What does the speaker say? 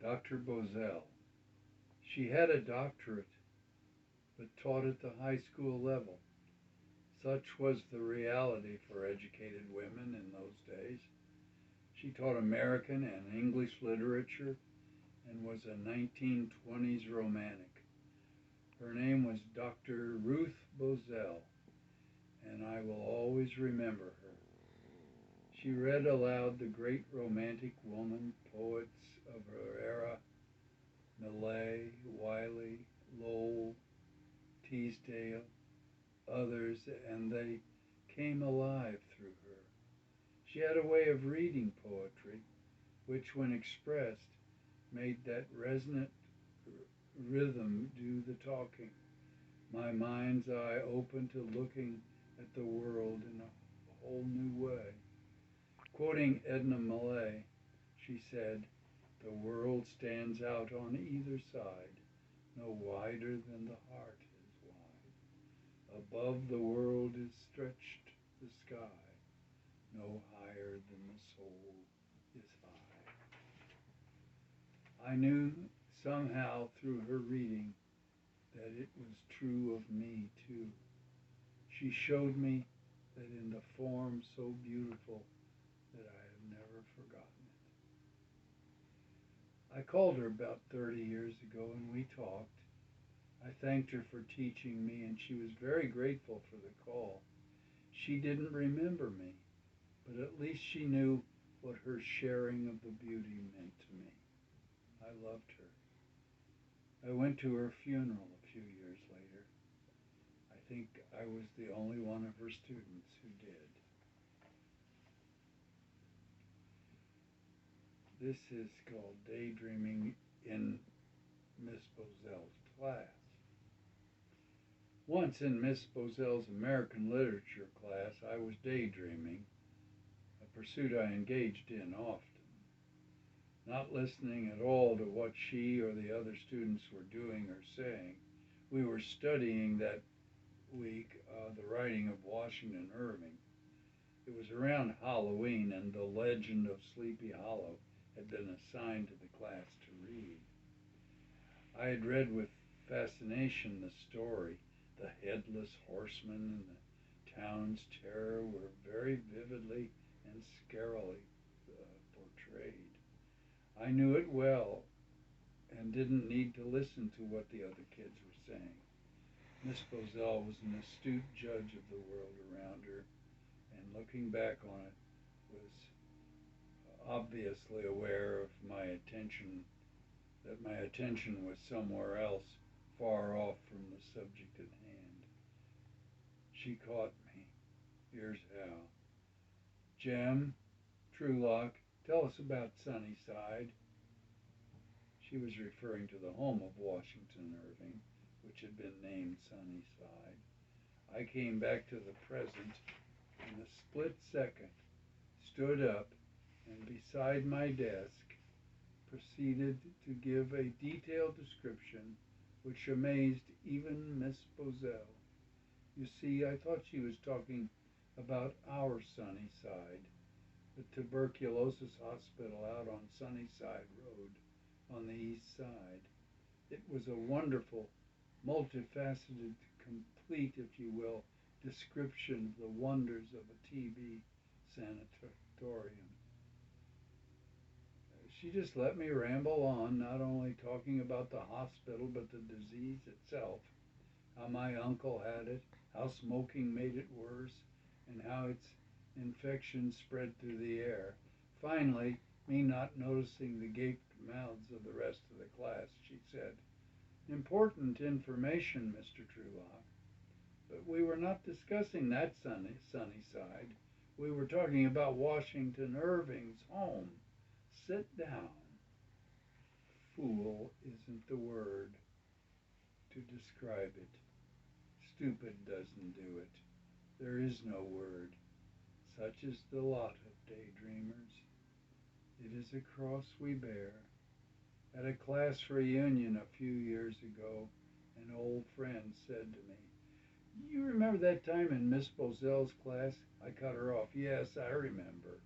Dr. Bozell. She had a doctorate, but taught at the high school level. Such was the reality for educated women in those days. She taught American and English literature and was a 1920s romantic. Her name was Dr. Ruth Bozell, and I will always remember her. She read aloud the great romantic woman poets of her era, Millay, Wiley, Lowell, Teasdale, others, and they came alive through her. She had a way of reading poetry, which, when expressed, made that resonant rhythm do the talking. My mind's eye opened to looking at the world in a whole new way. Quoting Edna Millay, she said, "The world stands out on either side, no wider than the heart is wide. Above the world is stretched the sky, no higher than the soul is high." I knew somehow through her reading that it was true of me too. She showed me that in the form so beautiful that I have never forgotten it. I called her about 30 years ago and we talked. I thanked her for teaching me and she was very grateful for the call. She didn't remember me, but at least she knew what her sharing of the beauty meant to me. I loved her. I went to her funeral a few years later. I think I was the only one of her students who did. This is called Daydreaming in Miss Bozell's class. Once in Miss Bozell's American Literature class, I was daydreaming, a pursuit I engaged in often. Not listening at all to what she or the other students were doing or saying. We were studying that week the writing of Washington Irving. It was around Halloween and The Legend of Sleepy Hollow had been assigned to the class to read. I had read with fascination the story. The headless horseman and the town's terror were very vividly and scarily portrayed. I knew it well and didn't need to listen to what the other kids were saying. Miss Bozell was an astute judge of the world around her, and looking back on it, was obviously aware of that my attention was somewhere else, far off from the subject at hand. She caught me. Here's how. "Jem, Truelock, tell us about Sunnyside." She was referring to the home of Washington Irving, which had been named Sunnyside. I came back to the present in a split second, stood up, and beside my desk proceeded to give a detailed description which amazed even Miss Bozell. You see, I thought she was talking about our Sunnyside, the tuberculosis hospital out on Sunnyside Road on the east side. It was a wonderful, multifaceted, complete, if you will, description of the wonders of a TB sanatorium. She just let me ramble on, not only talking about the hospital, but the disease itself, how my uncle had it, how smoking made it worse, and how its infection spread through the air. Finally, me not noticing the gaped mouths of the rest of the class, she said, "Important information, Mr. Truelock, but we were not discussing that sunny side. We were talking about Washington Irving's home. Sit down." Fool isn't the word to describe it. Stupid doesn't do it. There is no word. Such is the lot of daydreamers. It is a cross we bear. At a class reunion a few years ago, an old friend said to me, "You remember that time in Miss Bozell's class?" I cut her off. "Yes, I remember."